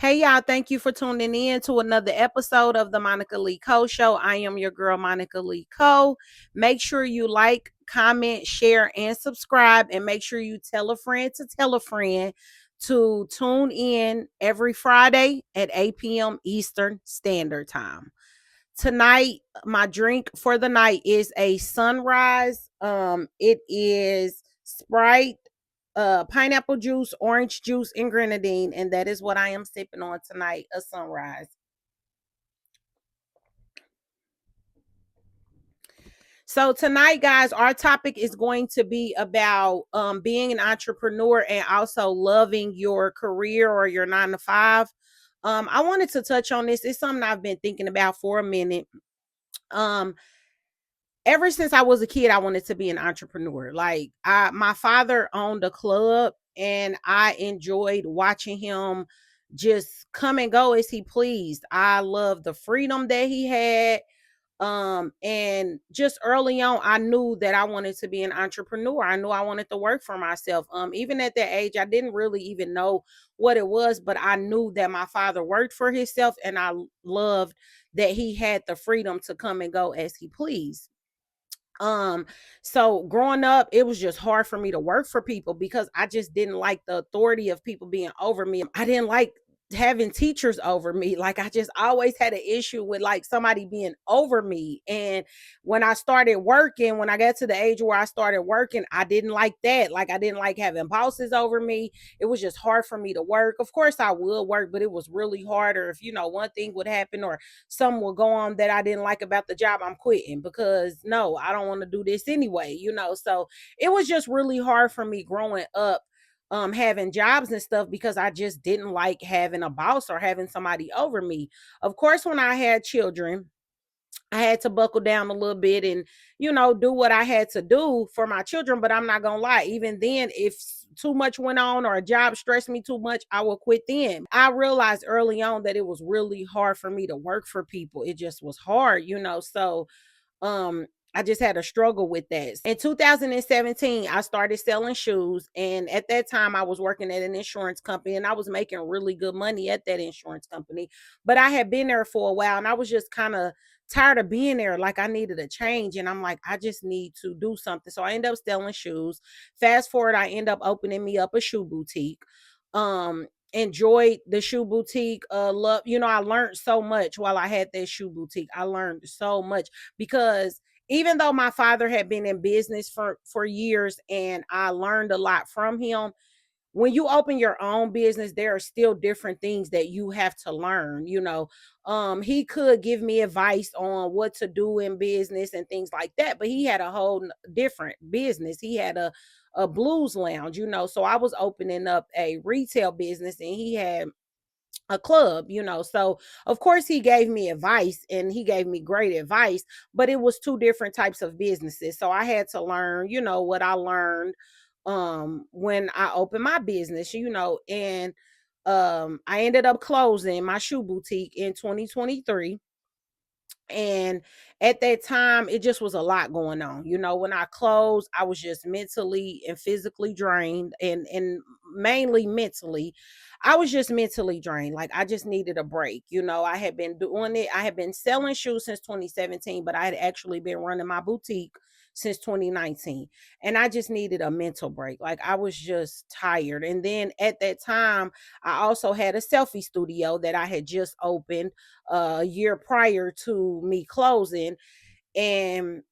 Hey y'all, thank you for tuning in to another episode of the Monica Lecole Show. I am your girl, Monica Lecole. Make sure you like, comment, share, and subscribe, and make sure you tell a friend to tell a friend to tune in every Friday at 8 p.m. Eastern Standard Time. Tonight, my drink for the night is a sunrise. It is Sprite, pineapple juice, orange juice, and grenadine, and that is what I am sipping on tonight. A sunrise. So tonight, guys, our topic is going to be about being an entrepreneur and also loving your career or your 9 to 5. I wanted to touch on this. It's something I've been thinking about for a minute. Um, Ever since I was a kid, I wanted to be an entrepreneur. Like my father owned a club, and I enjoyed watching him just come and go as he pleased. I loved the freedom that he had. And just early on, I knew that I wanted to be an entrepreneur. I knew I wanted to work for myself. Even at that age, I didn't really even know what it was, but I knew that my father worked for himself, and I loved that he had the freedom to come and go as he pleased. um so growing up, it was just hard for me to work for people because I just didn't like the authority of people being over me. I didn't like having teachers over me. Like, I just always had an issue with like somebody being over me. And when I started working, when I got to the age where I started working, I didn't like that. Like, I didn't like having bosses over me. It was just hard for me to work. Of course I would work, but it was really harder if one thing would happen or something will go on that I didn't like about the job. I'm quitting because no, I don't want to do this anyway. So it was just really hard for me growing up, having jobs and stuff, because I just didn't like having a boss or having somebody over me. Of course, when I had children, I had to buckle down a little bit and, do what I had to do for my children. But I'm not going to lie, even then, if too much went on or a job stressed me too much, I will quit then. I realized early on that it was really hard for me to work for people. It just was hard. So, um, I just had a struggle with that. In 2017, I started selling shoes. And at that time, I was working at an insurance company, and I was making really good money at that insurance company. But I had been there for a while, and I was just kind of tired of being there. Like, I needed a change. And I'm like, I just need to do something. So I ended up selling shoes. Fast forward, I end up opening me up a shoe boutique. Enjoyed the shoe boutique. Love, I learned so much while I had that shoe boutique. I learned so much because even though my father had been in business for years and I learned a lot from him, when you open your own business, there are still different things that you have to learn. He could give me advice on what to do in business and things like that, but he had a whole different business. He had a blues lounge. So I was opening up a retail business, and he had a club. So of course he gave me advice, and he gave me great advice, but it was two different types of businesses. So I had to learn what I learned when I opened my business. And I ended up closing my shoe boutique in 2023. And at that time, it just was a lot going on. When I closed, I was just mentally and physically drained, and mainly mentally. I was just mentally drained. Like, I just needed a break. I had been doing it. I had been selling shoes since 2017, but I had actually been running my boutique since 2019. And I just needed a mental break. Like, I was just tired. And then at that time, I also had a selfie studio that I had just opened a year prior to me closing. And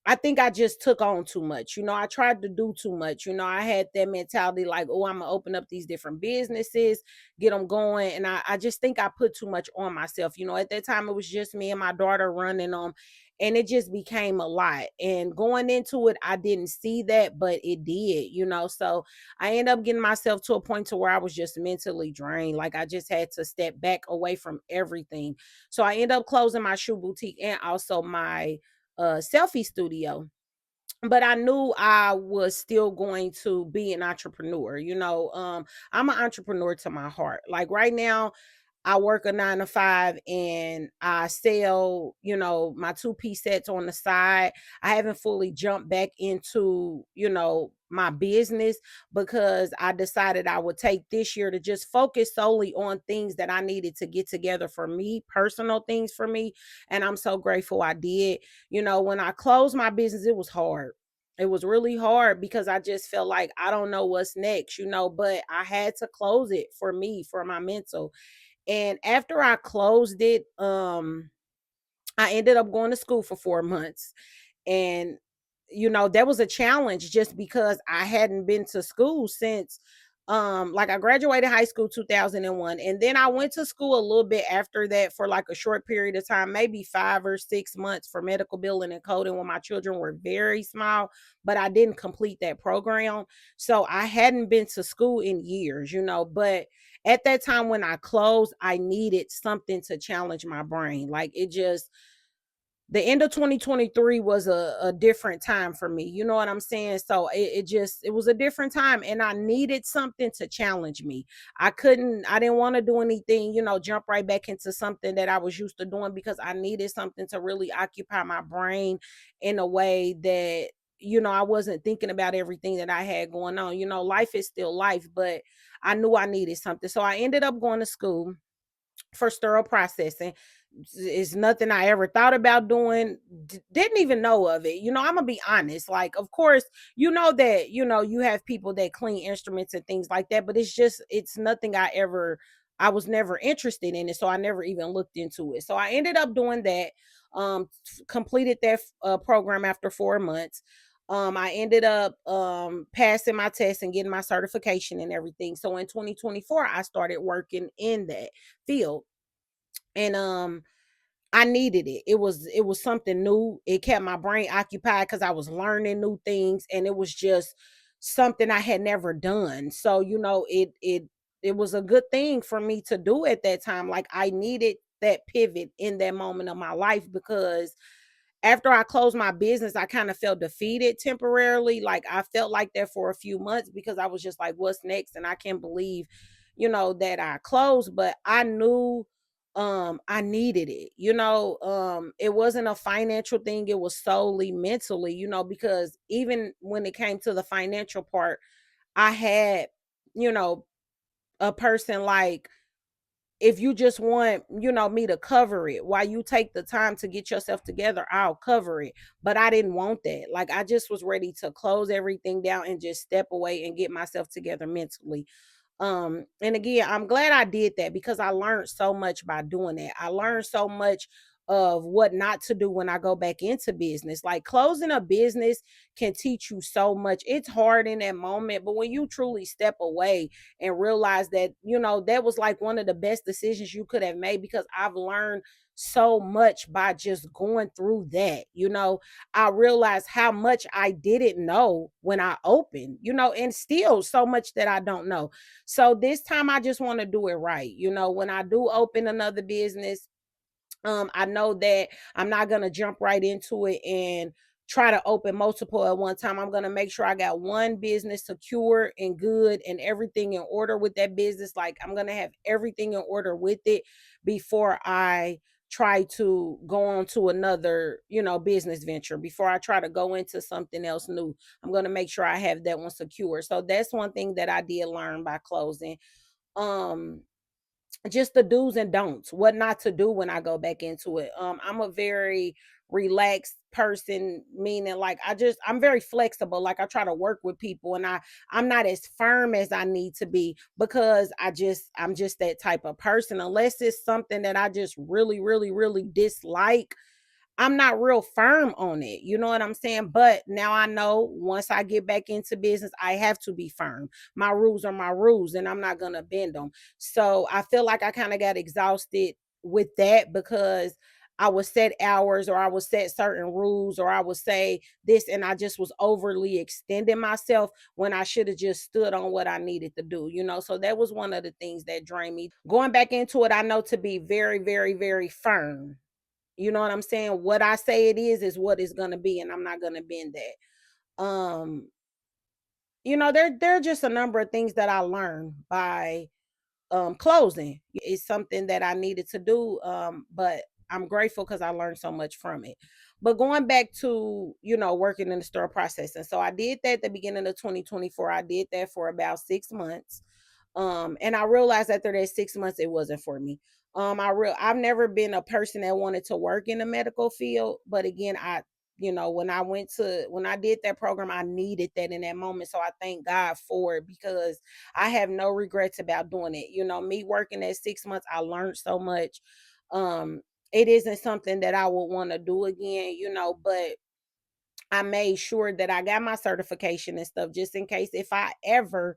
I think I just took on too much. I tried to do too much. I had that mentality like, oh, I'm gonna open up these different businesses, get them going. And I just think I put too much on myself. At that time, it was just me and my daughter running them. And it just became a lot. And going into it, I didn't see that, but it did. So I ended up getting myself to a point to where I was just mentally drained. Like, I just had to step back away from everything. So I ended up closing my shoe boutique and also my selfie studio. But I knew I was still going to be an entrepreneur. I'm an entrepreneur to my heart. Like, right now, I work a 9 to 5 and I sell, my 2 piece sets on the side. I haven't fully jumped back into, my business because I decided I would take this year to just focus solely on things that I needed to get together for me, personal things for me. And I'm so grateful I did. When I closed my business, it was hard. It was really hard because I just felt like I don't know what's next, but I had to close it for me, for my mental. And after I closed it, I ended up going to school for 4 months. And that was a challenge just because I hadn't been to school since like I graduated high school 2001, and then I went to school a little bit after that for like a short period of time, maybe 5 or 6 months, for medical billing and coding when my children were very small, but I didn't complete that program. So I hadn't been to school in years, but at that time when I closed, I needed something to challenge my brain. Like, it just, the end of 2023 was a different time for me. You know what I'm saying? So it was a different time, and I needed something to challenge me. I didn't want to do anything, jump right back into something that I was used to doing, because I needed something to really occupy my brain in a way that, I wasn't thinking about everything that I had going on. Life is still life, but I knew I needed something. So I ended up going to school for sterile processing. It's nothing I ever thought about doing, didn't even know of it. I'm gonna be honest. Like, of course, that, you have people that clean instruments and things like that, but it's nothing I was never interested in it. So I never even looked into it. So I ended up doing that, completed that program after 4 months. I ended up passing my test and getting my certification and everything. So in 2024, I started working in that field. And I needed it. It was something new. It kept my brain occupied because I was learning new things, and it was just something I had never done. So, it was a good thing for me to do at that time. Like, I needed that pivot in that moment of my life, because after I closed my business, I kind of felt defeated temporarily. Like, I felt like that for a few months, because I was just like, what's next? And I can't believe, that I closed, but I knew I needed it. It wasn't a financial thing, it was solely mentally, because even when it came to the financial part, I had, you know, a person like, if you just want, me to cover it while you take the time to get yourself together, I'll cover it. But I didn't want that. Like, I just was ready to close everything down and just step away and get myself together mentally. And again, I'm glad I did that, because I learned so much by doing that. I learned so much of what not to do when I go back into business. Like, closing a business can teach you so much. It's hard in that moment, but when you truly step away and realize that, that was like one of the best decisions you could have made, because I've learned so much by just going through that. I realized how much I didn't know when I opened, and still so much that I don't know. So this time I just want to do it right. When I do open another business, I know that I'm not gonna jump right into it and try to open multiple at one time. I'm gonna make sure I got one business secure and good and everything in order with that business. Like, I'm gonna have everything in order with it before I try to go on to another, business venture. Before I try to go into something else new, I'm gonna make sure I have that one secure. So that's one thing that I did learn by closing. Um, just the do's and don'ts, what not to do when I go back into it. I'm a very relaxed person, meaning, like, I'm very flexible. Like, I try to work with people, and I'm not as firm as I need to be, because I'm just that type of person. Unless it's something that I just really, really, really dislike, I'm not real firm on it. You know what I'm saying? But now I know, once I get back into business, I have to be firm. My rules are my rules, and I'm not going to bend them. So I feel like I kind of got exhausted with that, because I would set hours, or I would set certain rules, or I would say this, and I just was overly extending myself when I should have just stood on what I needed to do, So that was one of the things that drained me. Going back into it, I know to be very, very, very firm. You know what I'm saying? What I say it is what it's gonna be, and I'm not gonna bend that. There are just a number of things that I learned by closing. It's something that I needed to do, but I'm grateful because I learned so much from it. But going back to, working in the store processing. So I did that at the beginning of 2024. I did that for about 6 months. And I realized after that 6 months it wasn't for me. I've never been a person that wanted to work in the medical field, but again, when I did that program, I needed that in that moment. So I thank God for it because I have no regrets about doing it. Me working at 6 months, I learned so much. Um, it isn't something that I would want to do again, but I made sure that I got my certification and stuff just in case if I ever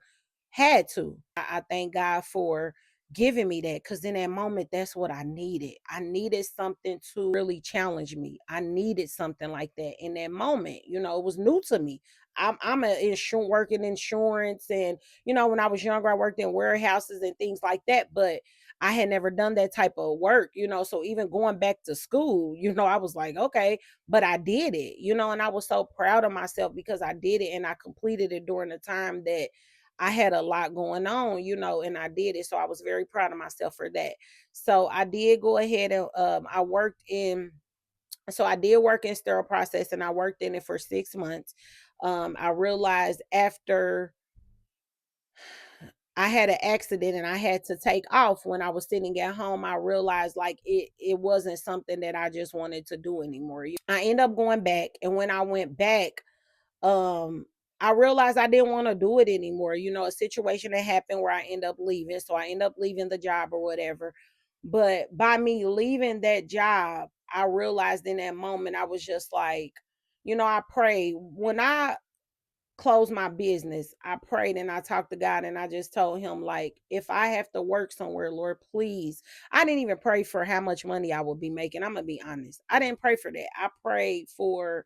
had to. I thank God for giving me that because in that moment, that's what I needed. I needed something to really challenge me. I needed something like that in that moment. It was new to me. I'm a working insurance, and when I was younger, I worked in warehouses and things like that, but I had never done that type of work, so even going back to school, I was like, okay, but I did it, and I was so proud of myself because I did it and I completed it during the time that I had a lot going on, and I did it. So I was very proud of myself for that. So I did go ahead and I did work in sterile process and I worked in it for 6 months. I realized after I had an accident and I had to take off when I was sitting at home, I realized like it wasn't something that I just wanted to do anymore. I ended up going back, and when I went back, um I realized I didn't want to do it anymore. A situation that happened where I end up leaving. So I end up leaving the job or whatever. But by me leaving that job, I realized in that moment I was just like, I prayed. When I closed my business, I prayed and I talked to God and I just told him, like, if I have to work somewhere, Lord, please. I didn't even pray for how much money I would be making. I'm gonna be honest. I didn't pray for that. I prayed for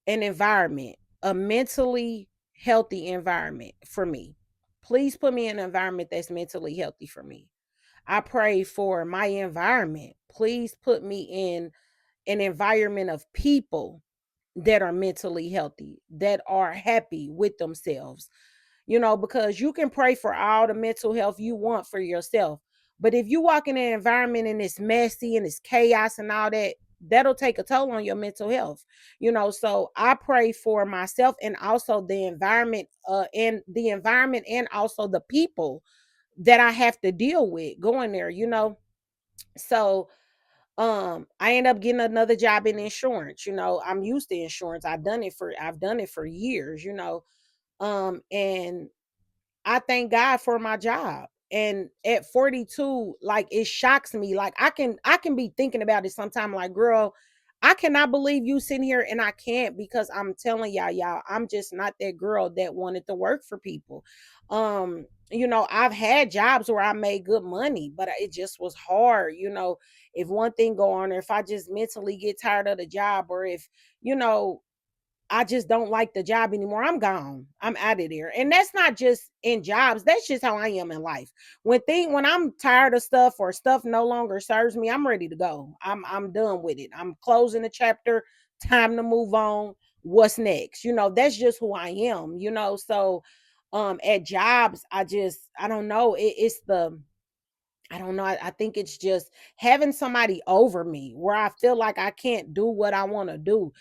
an environment, a mentally healthy environment for me. Please put me in an environment that's mentally healthy for me. I pray for my environment. Please put me in an environment of people that are mentally healthy, that are happy with themselves, because you can pray for all the mental health you want for yourself. But if you walk in an environment and it's messy and it's chaos and all that, that'll take a toll on your mental health. So I pray for myself and also the environment and also the people that I have to deal with going there. So I end up getting another job in insurance. I'm used to insurance. I've done it for years, and I thank God for my job. And at 42, like it shocks me. Like I can be thinking about it sometime like, girl, I cannot believe you sitting here, and I can't because I'm telling y'all, I'm just not that girl that wanted to work for people. I've had jobs where I made good money, but it just was hard. If one thing go on, or if I just mentally get tired of the job, or if, you know, I just don't like the job anymore, I'm gone. I'm out of there. And that's not just in jobs. That's just how I am in life. When I'm tired of stuff or stuff no longer serves me, I'm ready to go. I'm done with it. I'm closing the chapter. Time to move on. What's next? That's just who I am. So at jobs, I don't know. I don't know. I think it's just having somebody over me where I feel like I can't do what I want to do.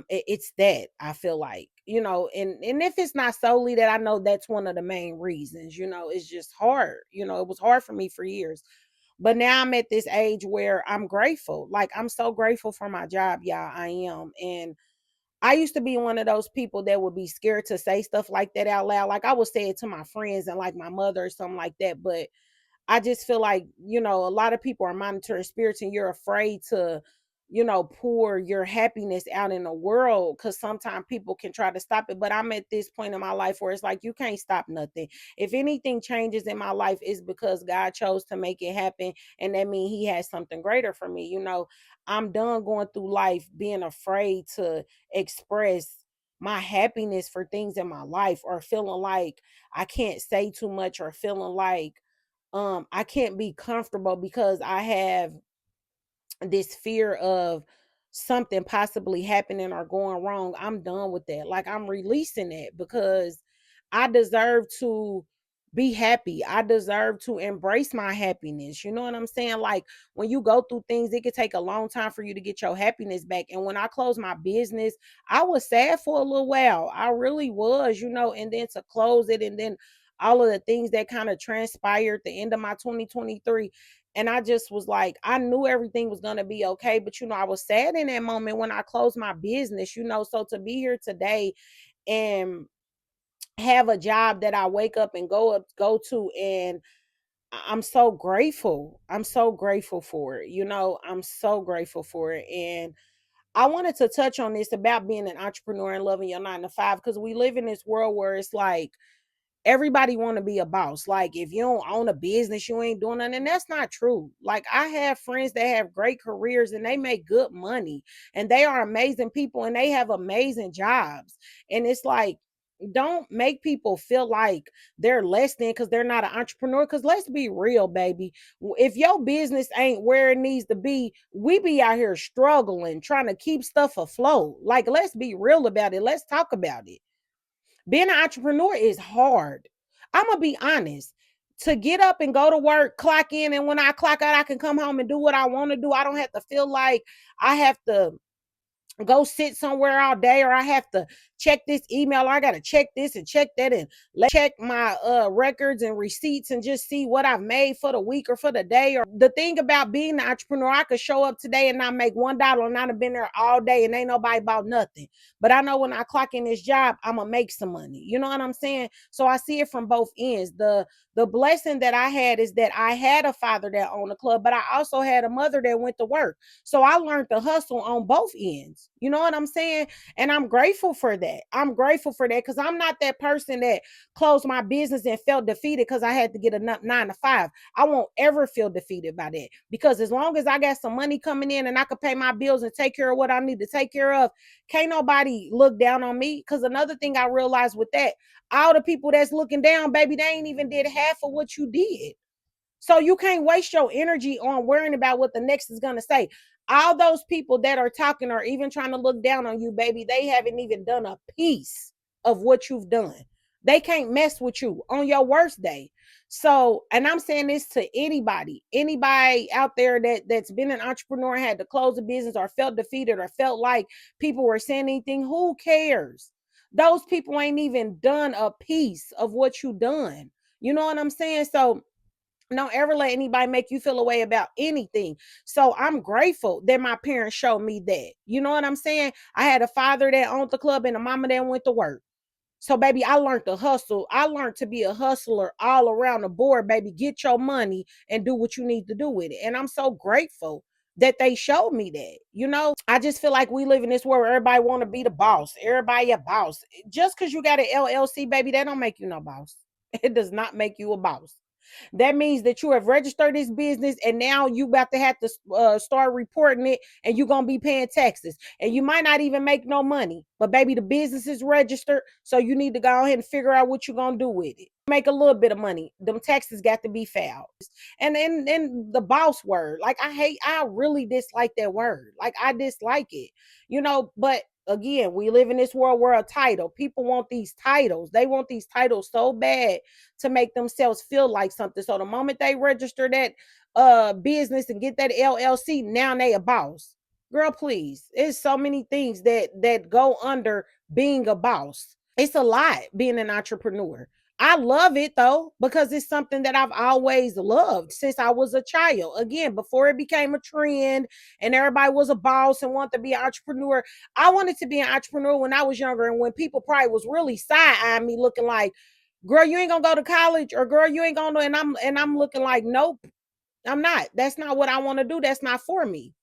It's that I feel like, and if it's not solely that, I know that's one of the main reasons. It's just hard. It was hard for me for years, but now I'm at this age where I'm grateful. Like I'm so grateful for my job, y'all. I am, and I used to be one of those people that would be scared to say stuff like that out loud. Like I would say it to my friends and like my mother or something like that, but I just feel like, a lot of people are monitoring spirits and you're afraid to, pour your happiness out in the world because sometimes people can try to stop it. But I'm at this point in my life where it's like, you can't stop nothing. If anything changes in my life, it's because God chose to make it happen. And that means He has something greater for me. I'm done going through life being afraid to express my happiness for things in my life or feeling like I can't say too much or feeling like I can't be comfortable because I have this fear of something possibly happening or going wrong. I'm done with that. Like I'm releasing it because I deserve to be happy. I deserve to embrace my happiness. You know what I'm saying? Like when you go through things, it could take a long time for you to get your happiness back. And when I closed my business, I was sad for a little while. I really was, and then to close it, and then all of the things that kind of transpired at the end of my 2023. And I just was like, I knew everything was going to be okay. But, I was sad in that moment when I closed my business, So to be here today and have a job that I wake up and go to, and I'm so grateful. I'm so grateful for it. I'm so grateful for it. And I wanted to touch on this about being an entrepreneur and loving your 9 to 5, because we live in this world where it's like everybody want to be a boss. Like if you don't own a business, you ain't doing nothing. And that's not true. Like I have friends that have great careers and they make good money and they are amazing people and they have amazing jobs. And it's like, don't make people feel like they're less than because they're not an entrepreneur. Because let's be real, baby. If your business ain't where it needs to be, we be out here struggling, trying to keep stuff afloat. Like, let's be real about it. Let's talk about it. Being an entrepreneur is hard. I'm gonna be honest. To get up and go to work, clock in, and when I clock out, I can come home and do what I want to do. I don't have to feel like I have to go sit somewhere all day, or I have to check this email, or I got to check this and check that, and check my records and receipts and just see what I've made for the week or for the day. Or the thing about being an entrepreneur, I could show up today and not make $1 and I'd have been there all day and ain't nobody bought nothing. But I know when I clock in this job, I'm gonna make some money. You know what I'm saying? So I see it from both ends. The blessing that I had is that I had a father that owned a club, but I also had a mother that went to work. So I learned to hustle on both ends. You know what I'm saying? And I'm grateful for that. I'm grateful for that because I'm not that person that closed my business and felt defeated because I had to get a 9 to 5. I won't ever feel defeated by that because as long as I got some money coming in and I could pay my bills and take care of what I need to take care of, can't nobody look down on me. Because another thing I realized with that, all the people that's looking down, baby, they ain't even did half of what you did. So you can't waste your energy on worrying about what the next is going to say. All those people that are talking or even trying to look down on you, baby, they haven't even done a piece of what you've done. They can't mess with you on your worst day. So, and I'm saying this to anybody out there that's been an entrepreneur and had to close a business or felt defeated or felt like people were saying anything. Who cares? Those people ain't even done a piece of what you done. You know what I'm saying? So don't ever let anybody make you feel a way about anything. So I'm grateful that my parents showed me that. You know what I'm saying? I had a father that owned the club and a mama that went to work. So, baby, I learned to hustle. I learned to be a hustler all around the board, baby. Get your money and do what you need to do with it. And I'm so grateful that they showed me that. I just feel like we live in this world where everybody want to be the boss. Everybody a boss. Just because you got an LLC, baby, that don't make you no boss. It does not make you a boss. That means that you have registered this business and now you about to have to start reporting it and you're going to be paying taxes. And you might not even make no money, but baby, the business is registered. So you need to go ahead and figure out what you're going to do with it. Make a little bit of money. Them taxes got to be filed. And then the boss word, like I really dislike that word. Like I dislike it, but again, we live in this world where a title, people want these titles. They want these titles so bad to make themselves feel like something. So the moment they register that business and get that LLC, now they a boss. Girl, please. It's so many things that go under being a boss. It's a lot being an entrepreneur. I love it though, because it's something that I've always loved since I was a child. Again, before it became a trend and everybody was a boss and wanted to be an entrepreneur, I wanted to be an entrepreneur when I was younger. And when people probably was really side-eyeing me, looking like, girl, you ain't gonna go to college, or girl, you ain't gonna, and I'm looking like, nope, I'm not. That's not what I want to do. That's not for me.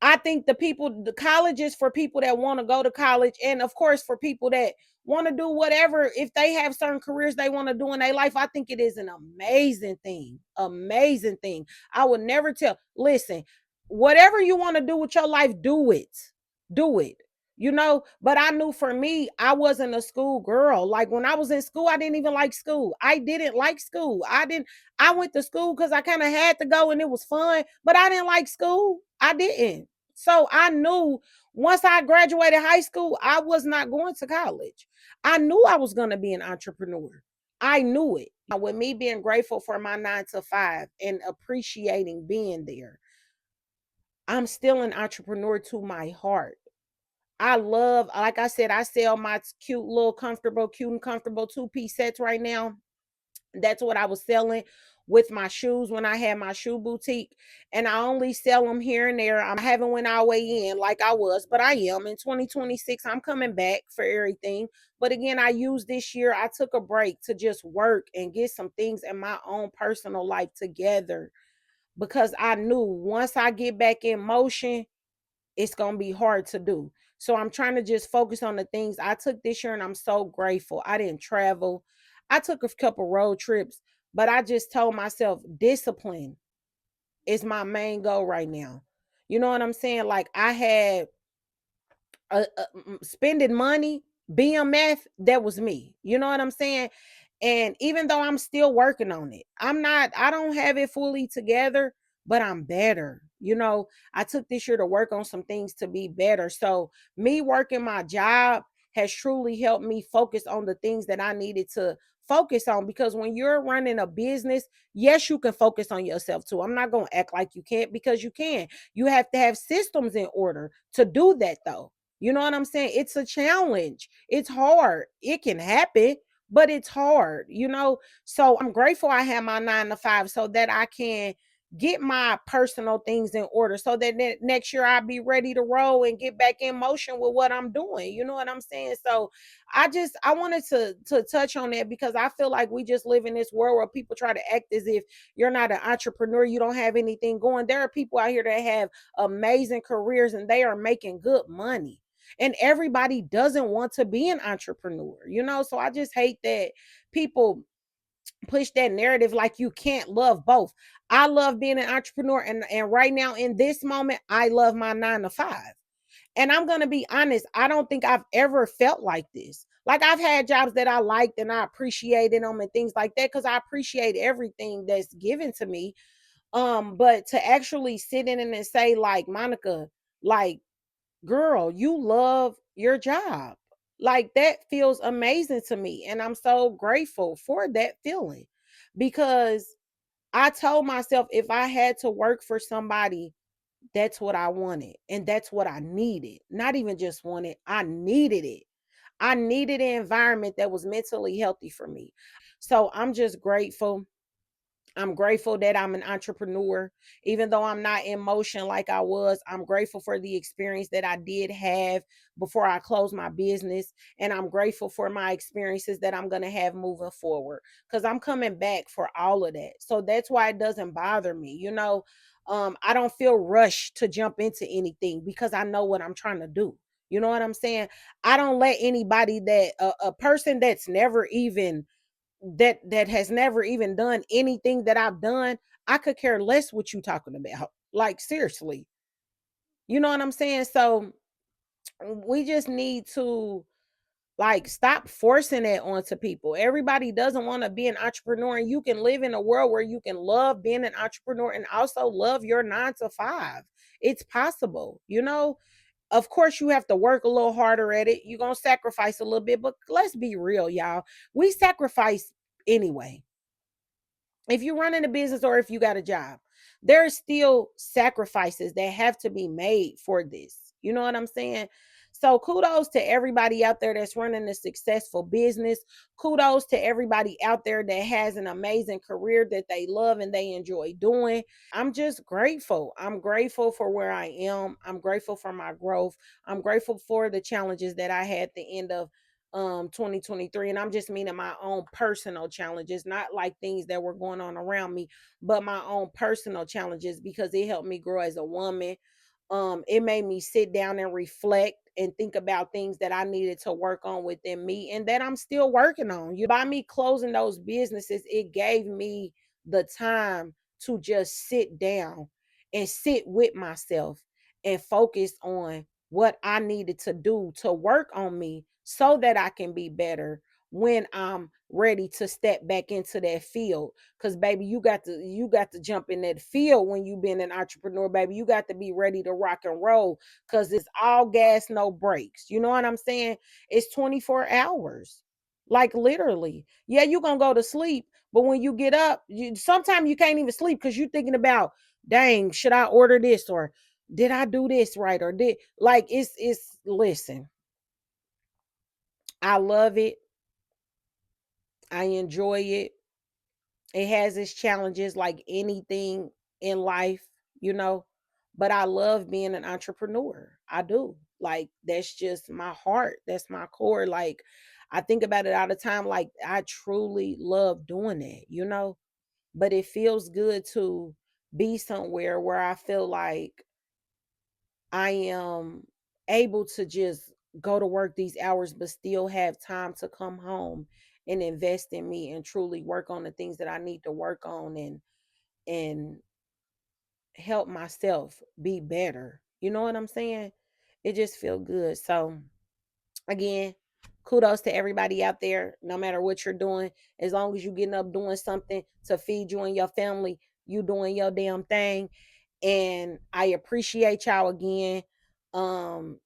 I think the college is for people that want to go to college, and of course for people that want to do whatever. If they have certain careers they want to do in their life, I think it is an amazing thing. Amazing thing. I would never tell. Listen, whatever you want to do with your life, do it. Do it. But I knew for me, I wasn't a school girl. Like when I was in school, I didn't even like school. I didn't like school. I went to school because I kind of had to go and it was fun, but I didn't like school. I didn't. So I knew once I graduated high school, I was not going to college. I knew I was going to be an entrepreneur. I knew it. With me being grateful for my 9 to 5 and appreciating being there, I'm still an entrepreneur to my heart. I love, like I said, I sell my cute little comfortable, cute and comfortable 2-piece sets right now. That's what I was selling with my shoes when I had my shoe boutique. And I only sell them here and there. I haven't went all the way in like I was, but I am. In 2026, I'm coming back for everything. But again, I used this year, I took a break to just work and get some things in my own personal life together, because I knew once I get back in motion, it's going to be hard to do. So I'm trying to just focus on the things I took this year, and I'm so grateful. I didn't travel. I took a couple road trips, but I just told myself discipline is my main goal right now. You know what I'm saying? Like I had spending money, BMF, that was me. You know what I'm saying? And even though I'm still working on it, I don't have it fully together, but I'm better. You know, I took this year to work on some things to be better. So, me working my job has truly helped me focus on the things that I needed to focus on, because when you're running a business, yes, you can focus on yourself too. I'm not going to act like you can't, because you can. You have to have systems in order to do that though. You know what I'm saying? It's a challenge. It's hard. It can happen, but it's hard, you know? So I'm grateful I have my 9 to 5 so that I can get my personal things in order, so that next year I'll be ready to roll and get back in motion with what I'm doing. You know what I'm saying? So I wanted to touch on that, because I feel like we just live in this world where people try to act as if you're not an entrepreneur, you don't have anything going. There are people out here that have amazing careers and they are making good money, and everybody doesn't want to be an entrepreneur, you know? So I just hate that people push that narrative like you can't love both. I love being an entrepreneur, and right now in this moment I love my 9 to 5. And I'm going to be honest, I don't think I've ever felt like this. Like I've had jobs that I liked and I appreciated them and things like that, cuz I appreciate everything that's given to me. But to actually sit in and say like, Monica, like, girl, you love your job. Like that feels amazing to me. And I'm so grateful for that feeling, because I told myself if I had to work for somebody, that's what I wanted. And that's what I needed. Not even just wanted, I needed it. I needed an environment that was mentally healthy for me. So I'm just grateful. I'm grateful that I'm an entrepreneur, even though I'm not in motion like I was. I'm grateful for the experience that I did have before I closed my business. And I'm grateful for my experiences that I'm going to have moving forward, because I'm coming back for all of that. So that's why it doesn't bother me. You know, I don't feel rushed to jump into anything because I know what I'm trying to do. You know what I'm saying? I don't let anybody that a person that's never even that has never even done anything that I've done, I could care less what you talking about. Like seriously. You know what I'm saying? So we just need to like stop forcing that onto people. Everybody doesn't want to be an entrepreneur, and you can live in a world where you can love being an entrepreneur and also love your 9 to 5. It's possible, you know? Of course, you have to work a little harder at it. You're going to sacrifice a little bit, but let's be real, y'all. We sacrifice anyway. If you're running a business or if you got a job, there are still sacrifices that have to be made for this. You know what I'm saying? So kudos to everybody out there that's running a successful business. Kudos to everybody out there that has an amazing career that they love and they enjoy doing. I'm just grateful. I'm grateful for where I am. I'm grateful for my growth. I'm grateful for the challenges that I had at the end of 2023, and I'm just meaning my own personal challenges, not like things that were going on around me, but my own personal challenges, because it helped me grow as a woman. It made me sit down and reflect and think about things that I needed to work on within me and that I'm still working on. You by me closing those businesses, it gave me the time to just sit down and sit with myself and focus on what I needed to do to work on me so that I can be better when I'm ready to step back into that field. Cause baby, you got to jump in that field when you been an entrepreneur, baby. You got to be ready to rock and roll, because it's all gas, no brakes. You know what I'm saying? It's 24 hours. Like literally. Yeah, you're gonna go to sleep, but when you get up, sometimes you can't even sleep because you're thinking about, dang, should I order this, or did I do this right, or did, like, it's listen, I love it. I enjoy it. It has its challenges like anything in life, you know, but I love being an entrepreneur. I do. Like, that's just my heart. That's my core. Like, I think about it all the time. Like, I truly love doing it, you know, but it feels good to be somewhere where I feel like I am able to just go to work these hours, but still have time to come home and invest in me and truly work on the things that I need to work on, and help myself be better. You know what I'm saying? It just feel good. So again, kudos to everybody out there, no matter what you're doing, as long as you getting up doing something to feed you and your family, you doing your damn thing. And I appreciate y'all again. Um,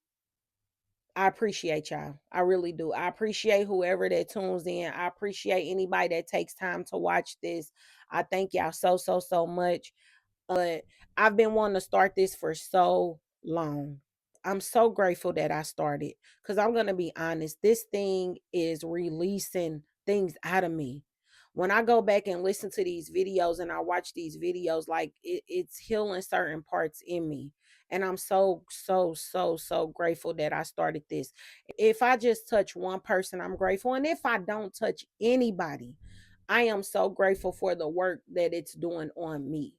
I appreciate y'all. I really do. I appreciate whoever that tunes in. I appreciate anybody that takes time to watch this. I thank y'all so, so, so much. But I've been wanting to start this for so long. I'm so grateful that I started, because I'm going to be honest, this thing is releasing things out of me. When I go back and listen to these videos and I watch these videos, like it's healing certain parts in me. And I'm so, so, so, so grateful that I started this. If I just touch one person, I'm grateful. And if I don't touch anybody, I am so grateful for the work that it's doing on me,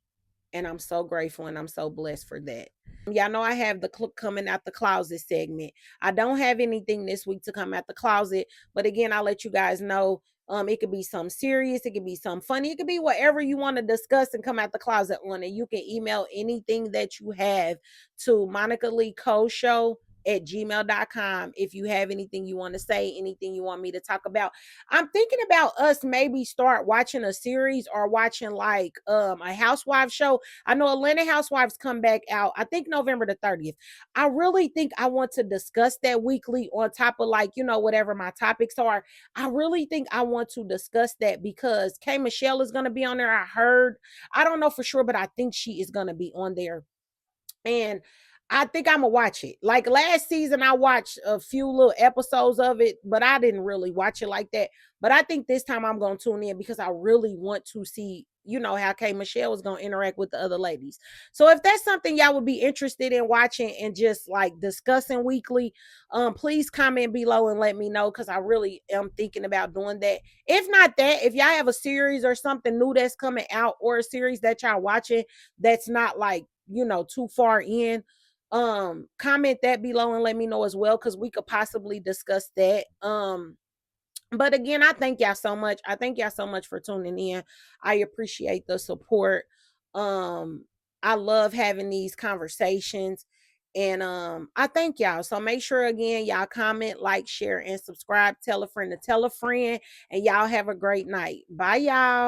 and I'm so grateful and I'm so blessed for that. Y'all know I have the coming out the closet segment. I don't have anything this week to come out the closet, but again, I'll let you guys know. It could be something serious, it could be something funny, it could be whatever you want to discuss and come out the closet on it. You can email anything that you have to Monica Lecole Show at gmail.com if you have anything you want to say, anything you want me to talk about. I'm thinking about us maybe start watching a series or watching like a housewife show. I know Atlanta Housewives come back out, I think November the 30th. I really think I want to discuss that weekly on top of, like, you know, whatever my topics are. I really think I want to discuss that because K Michelle is going to be on there. I heard, I don't know for sure, but I think she is going to be on there. And I think I'm gonna watch it. Like last season, I watched a few little episodes of it, but I didn't really watch it like that. But I think this time I'm gonna tune in because I really want to see, you know, how K Michelle is gonna interact with the other ladies. So if that's something y'all would be interested in watching and just like discussing weekly, please comment below and let me know, because I really am thinking about doing that. If not that, if y'all have a series or something new that's coming out, or a series that y'all watching that's not like, you know, too far in, comment that below and let me know as well, because we could possibly discuss that. But again, I thank y'all so much. I thank y'all so much for tuning in. I appreciate the support. um I love having these conversations, and I thank y'all. So make sure again, y'all comment, like, share, and subscribe. Tell a friend to tell a friend, and y'all have a great night. Bye, y'all.